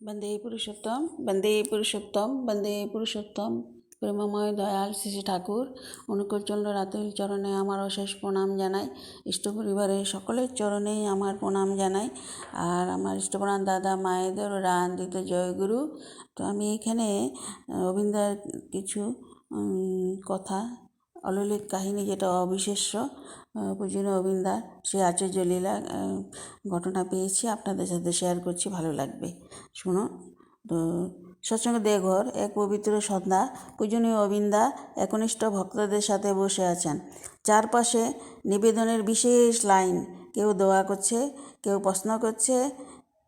বন্দে পুরুষোত্তম প্রেমময় দয়াল শ্রী ঠাকুর অনুকূলচন্দ্র রাতুল চরণে আমার অশেষ প্রণাম জানাই। ইষ্ট পরিবারের সকলের চরণেই আমার প্রণাম জানাই। আর আমার ইষ্টপ্রাণ দাদা মায়েদের রান্দিত জয়গুরু। তো আমি এখানে অবিন্দার কিছু কথা, অলৌকিক কাহিনী, যেটা অবিশ্বাস্য, পূজনীয় অবিন্দার সেই আচার্য লীলা ঘটনা পেয়েছি, আপনাদের সাথে শেয়ার করছি, ভালো লাগবে, শুনো। তো সৎসঙ্গ দেওঘর এক পবিত্র সন্ধ্যা। পূজনীয় অবিন্দা একনিষ্ঠ ভক্তদের সাথে বসে আছেন। চারপাশে নিবেদনের বিশেষ লাইন। কেউ দোয়া করছে, কেউ প্রশ্ন করছে,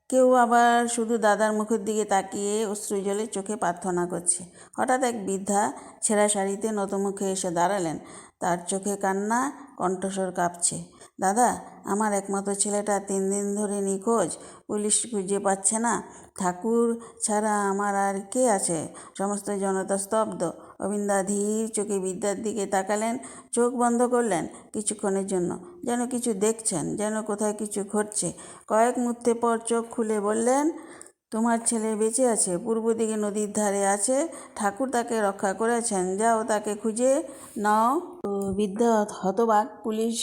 কেউ আবার শুধু দাদার মুখের দিকে তাকিয়ে অশ্রুজলে চোখে প্রার্থনা করছে। হঠাৎ এক বৃদ্ধা ছেঁড়া শাড়িতে নতমুখে এসে দাঁড়ালেন। তার চোখে কান্না, কণ্ঠস্বর কাঁপছে। দাদা, আমার একমাত্র ছেলেটা 3 দিন ধরে নিখোঁজ। পুলিশ খুঁজে পাচ্ছে না। ঠাকুর ছাড়া আমার আর কে আছে? সমস্ত জনতা স্তব্ধ। অবিন্দা ধীর চোখে বিদ্যার দিকে তাকালেন, চোখ বন্ধ করলেন কিছুক্ষণের জন্য, যেন কিছু দেখছেন, যেন কোথায় কিছু ঘটছে। কয়েক মুহূর্তে পর চোখ খুলে বললেন, তোমার ছেলে বেঁচে আছে, পূর্ব দিকে নদীর ধারে আছে, ঠাকুর তাকে রক্ষা করেছেন, যাও তাকে খুঁজে নাও। তো বিদ্যা হতবাক। পুলিশ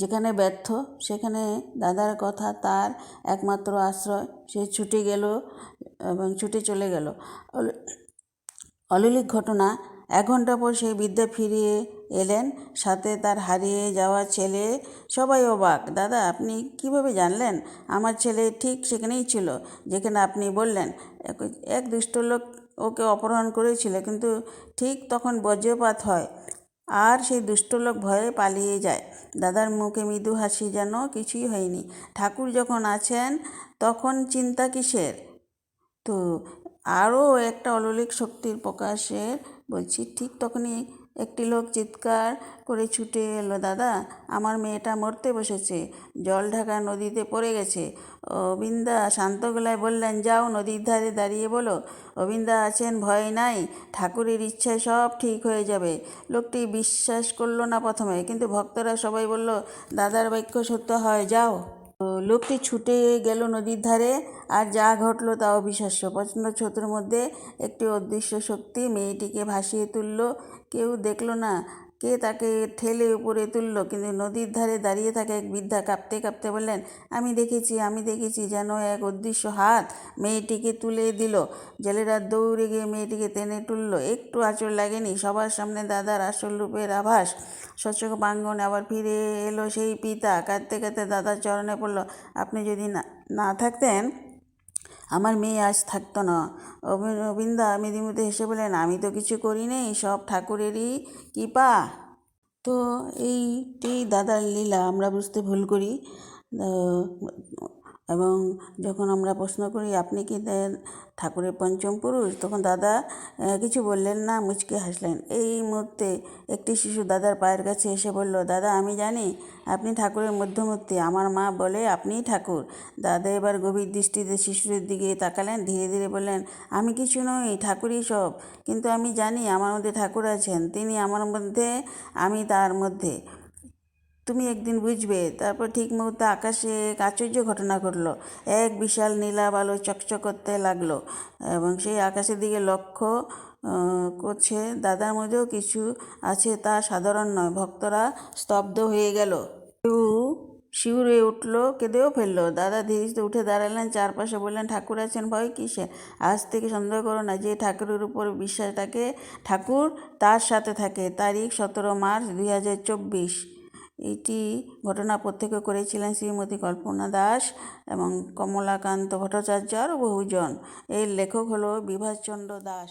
যেখানে ব্যর্থ, সেখানে দাদার কথা তার একমাত্র আশ্রয়। সে ছুটে গেল এবং ছুটে চলে গেল। অলৌকিক ঘটনা। 1 ঘন্টা পর সেই বৃদ্ধা ফিরে এলেন, সাথে তার হারিয়ে যাওয়া ছেলে। সবাই অবাক। দাদা, আপনি কিভাবে জানলেন? আমার ছেলে ঠিক সেখানেই ছিল, যেখানে আপনি বললেন। এক দুষ্ট লোক ওকে অপহরণ করেছিল, কিন্তু ঠিক তখন বজ্রপাত হয় আর সেই দুষ্ট লোক ভয়ে পালিয়ে যায়। দাদার মুখে মৃদু হাসি, যেন কিছুই হয়নি। ঠাকুর যখন আছেন তখন চিন্তা কিসের? তো আরও একটা অলৌকিক শক্তির প্রকাশের বলছি। ঠিক তখনই একটি লোক চিৎকার করে ছুটে এলো, দাদা, আমার মেয়েটা মরতে বসেছে, জল ঢাকা নদীতে পড়ে গেছে। অবিন্দা শান্ত গলায় বললেন, যাও নদীর ধারে দাঁড়িয়ে বলো, অবিন্দা আছেন, ভয় নাই, ঠাকুরের ইচ্ছায় সব ঠিক হয়ে যাবে। লোকটি বিশ্বাস করলো না প্রথমে, কিন্তু ভক্তরা সবাই বলল, দাদার বাক্য সত্য হয়, যাও। লোকটি ছুটে গেল নদীর ধারে, আর যা ঘটলো তা অবিশ্বাস্য। প্রচণ্ড স্রোতের মধ্যে একটি অদৃশ্য শক্তি মেয়েটিকে ভাসিয়ে তুলল। কেউ দেখল না কে তাকে ঠেলে উপরে তুলল, কিন্তু নদীর ধারে দাঁড়িয়ে থাকা এক বৃদ্ধা কাঁপতে কাঁপতে বললেন, আমি দেখেছি, যেন এক অদৃশ্য হাত মেয়েটিকে তুলে দিল। জেলেরা দৌড়ে গিয়ে মেয়েটিকে টেনে তুলল। একটু আঁচড় লাগেনি। সবার সামনে দাদার আসল রূপের আভাস। সৎসঙ্গ প্রাঙ্গণে আবার ফিরে এলো সেই পিতা। কাঁদতে কাঁদতে দাদার চরণে পড়ল, আপনি যদি না থাকতেন, আমার মেয়ে আজ থাকতো না। অবিন্দা মৃদুমৃদু হেসে বললেন, আমি তো কিছু করিনি, সব ঠাকুরেরই কৃপা। তো এইটি দাদার লীলা আমরা বুঝতে ভুল করি। এবং যখন আমরা প্রশ্ন করি, আপনি কি ঠাকুরের পঞ্চম পুরুষ, তখন দাদা কিছু বললেন না, মুচকে হাসলেন। এই মুহূর্তে একটি শিশু দাদার পায়ের কাছে এসে বলল, দাদা, আমি জানি আপনি ঠাকুরের মধ্যমূর্তি, আমার মা বলে আপনিই ঠাকুর। দাদা এবার গভীর দৃষ্টিতে শিশুদের দিকে তাকালেন, ধীরে ধীরে বললেন, আমি কিছু নই, ঠাকুরই সব। কিন্তু আমি জানি আমার মধ্যে ঠাকুর আছেন, তিনি আমার মধ্যে, আমি তার মধ্যে। তুমি একদিন বুঝবে। তারপর ঠিক মুহূর্তে আকাশে এক আশ্চর্য ঘটনা ঘটলো। এক বিশাল নীলাভ আলো চকচক করতে লাগলো এবং সেই আকাশের দিকে লক্ষ্য করছে। দাদার মধ্যেও কিছু আছে, তা সাধারণ নয়। ভক্তরা স্তব্ধ হয়ে গেল। কেউ শিউরে উঠল, কেঁদেও ফেললো। দাদা ধীরে ধীরে উঠে দাঁড়ালেন, চারপাশে বললেন, ঠাকুর আছেন, ভয় কিসে? আজ থেকে সন্দেহ করো না, যে ঠাকুরের উপর বিশ্বাস থাকে, ঠাকুর তার সাথে থাকে। তারিখ 17 মার্চ 2024। এইটি ঘটনা প্রত্যক্ষ করেছিলেন শ্রীমতী কল্পনা দাস এবং কমলাকান্ত ভট্টাচার্য, আরও বহুজন। এর লেখক হলো বিভাসচন্দ্র দাস।